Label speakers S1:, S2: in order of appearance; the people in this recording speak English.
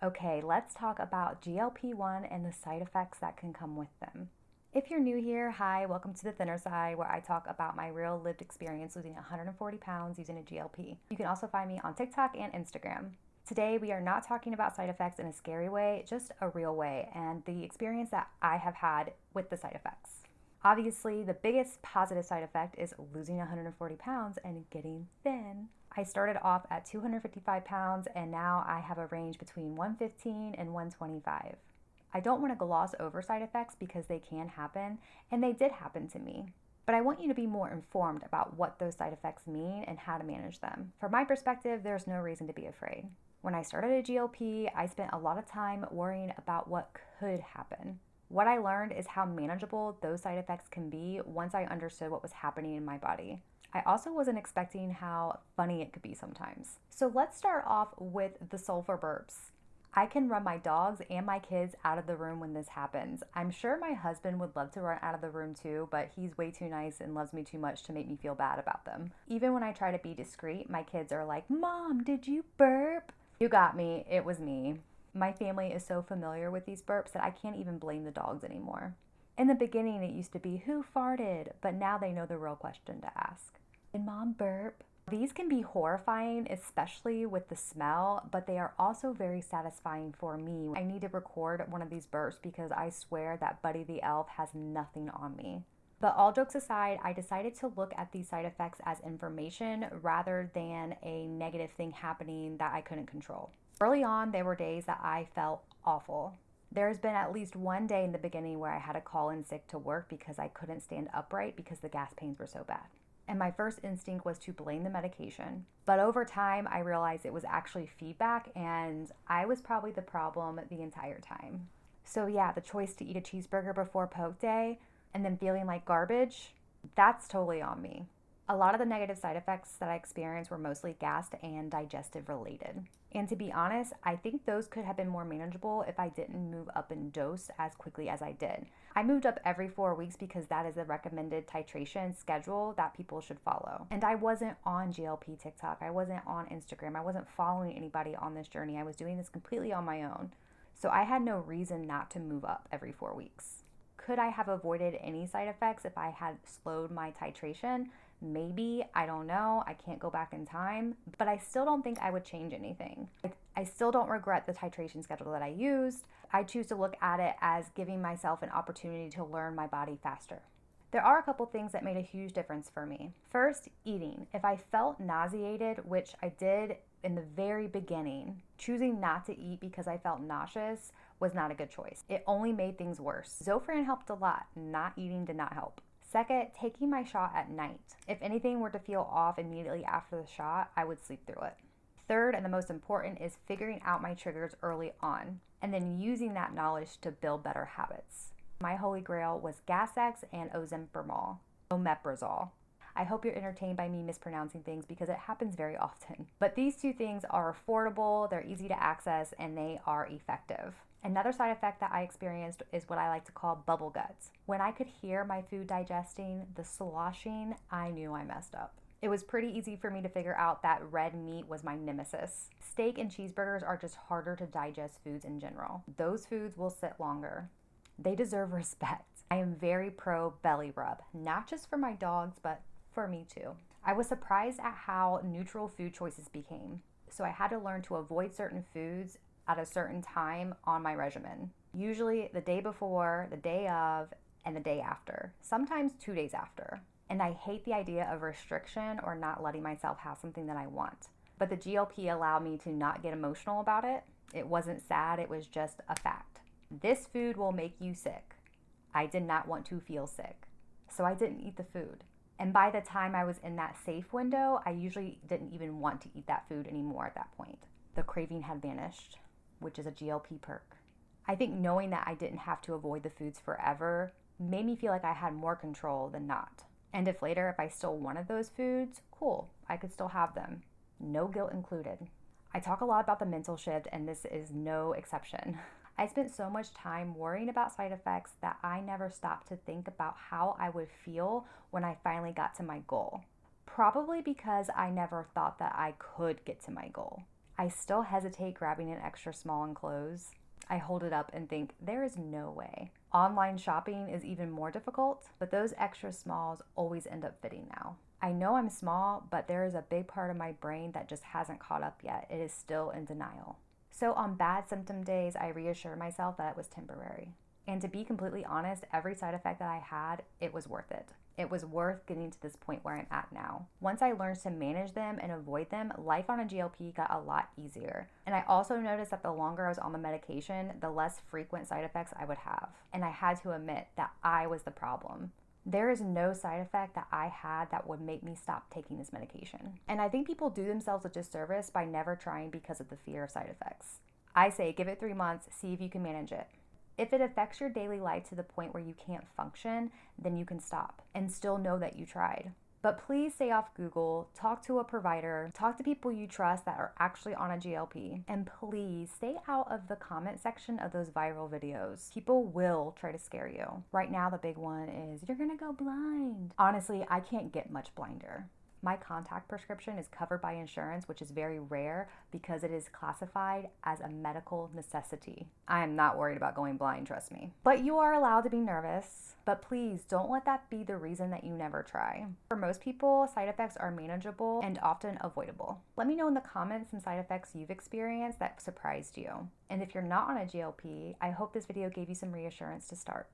S1: Okay, let's talk about GLP-1 and the side effects that can come with them. If you're new here, hi, welcome to the Thinner Side, where I talk about my real lived experience losing 140 pounds using a GLP. You can also find me on TikTok and Instagram. Today, we are not talking about side effects in a scary way, just a real way, and the experience that I have had with the side effects. Obviously, the biggest positive side effect is losing 140 pounds and getting thin. I started off at 255 pounds and now I have a range between 115 and 125. I don't want to gloss over side effects because they can happen, and they did happen to me. But I want you to be more informed about what those side effects mean and how to manage them. From my perspective, there's no reason to be afraid. When I started a GLP, I spent a lot of time worrying about what could happen. What I learned is how manageable those side effects can be once I understood what was happening in my body. I also wasn't expecting how funny it could be sometimes. So let's start off with the sulfur burps. I can run my dogs and my kids out of the room when this happens. I'm sure my husband would love to run out of the room too, but he's way too nice and loves me too much to make me feel bad about them. Even when I try to be discreet, my kids are like, "Mom, did you burp?" You got me, it was me. My family is so familiar with these burps that I can't even blame the dogs anymore. In the beginning, it used to be, "Who farted?" But now they know the real question to ask. Did Mom burp? These can be horrifying, especially with the smell, but they are also very satisfying for me. I need to record one of these burps because I swear that Buddy the Elf has nothing on me. But all jokes aside, I decided to look at these side effects as information rather than a negative thing happening that I couldn't control. Early on, there were days that I felt awful. There's been at least one day in the beginning where I had to call in sick to work because I couldn't stand upright because the gas pains were so bad. And my first instinct was to blame the medication. But over time, I realized it was actually feedback and I was probably the problem the entire time. So yeah, the choice to eat a cheeseburger before poke day and then feeling like garbage, that's totally on me. A lot of the negative side effects that I experienced were mostly gas and digestive related. And to be honest, I think those could have been more manageable if I didn't move up in dose as quickly as I did. I moved up every 4 weeks because that is the recommended titration schedule that people should follow. And I wasn't on GLP TikTok. I wasn't on Instagram. I wasn't following anybody on this journey. I was doing this completely on my own. So I had no reason not to move up every 4 weeks. Could I have avoided any side effects if I had slowed my titration? Maybe, I don't know, I can't go back in time, but I still don't think I would change anything. I still don't regret the titration schedule that I used. I choose to look at it as giving myself an opportunity to learn my body faster. There are a couple things that made a huge difference for me. First, eating. If I felt nauseated, which I did in the very beginning, choosing not to eat because I felt nauseous was not a good choice. It only made things worse. Zofran helped a lot. Not eating did not help. Second, taking my shot at night. If anything were to feel off immediately after the shot, I would sleep through it. Third, and the most important, is figuring out my triggers early on, and then using that knowledge to build better habits. My holy grail was Gas-X and omeprazole. I hope you're entertained by me mispronouncing things because it happens very often. But these two things are affordable, they're easy to access, and they are effective. Another side effect that I experienced is what I like to call bubble guts. When I could hear my food digesting, the sloshing, I knew I messed up. It was pretty easy for me to figure out that red meat was my nemesis. Steak and cheeseburgers are just harder to digest foods in general. Those foods will sit longer. They deserve respect. I am very pro belly rub, not just for my dogs, but for me too. I was surprised at how neutral food choices became. So I had to learn to avoid certain foods at a certain time on my regimen. Usually the day before, the day of, and the day after. Sometimes 2 days after. And I hate the idea of restriction or not letting myself have something that I want. But the GLP allowed me to not get emotional about it. It wasn't sad, it was just a fact. This food will make you sick. I did not want to feel sick, so I didn't eat the food. And by the time I was in that safe window, I usually didn't even want to eat that food anymore at that point. The craving had vanished, which is a GLP perk. I think knowing that I didn't have to avoid the foods forever made me feel like I had more control than not. And if later, if I still wanted those foods, cool, I could still have them. No guilt included. I talk a lot about the mental shift, and this is no exception. I spent so much time worrying about side effects that I never stopped to think about how I would feel when I finally got to my goal. Probably because I never thought that I could get to my goal. I still hesitate grabbing an extra small in clothes. I hold it up and think, there is no way. Online shopping is even more difficult, but those extra smalls always end up fitting now. I know I'm small, but there is a big part of my brain that just hasn't caught up yet. It is still in denial. So on bad symptom days, I reassure myself that it was temporary. And to be completely honest, every side effect that I had, it was worth it. It was worth getting to this point where I'm at now. Once I learned to manage them and avoid them, life on a GLP got a lot easier. And I also noticed that the longer I was on the medication, the less frequent side effects I would have. And I had to admit that I was the problem. There is no side effect that I had that would make me stop taking this medication. And I think people do themselves a disservice by never trying because of the fear of side effects. I say give it 3 months, see if you can manage it. If it affects your daily life to the point where you can't function, then you can stop and still know that you tried. But please stay off Google, talk to a provider, talk to people you trust that are actually on a GLP, and please stay out of the comment section of those viral videos. People will try to scare you. Right now, the big one is, you're gonna go blind. Honestly, I can't get much blinder. My contact prescription is covered by insurance, which is very rare because it is classified as a medical necessity. I am not worried about going blind, trust me. But you are allowed to be nervous, but please don't let that be the reason that you never try. For most people, side effects are manageable and often avoidable. Let me know in the comments some side effects you've experienced that surprised you. And if you're not on a GLP, I hope this video gave you some reassurance to start.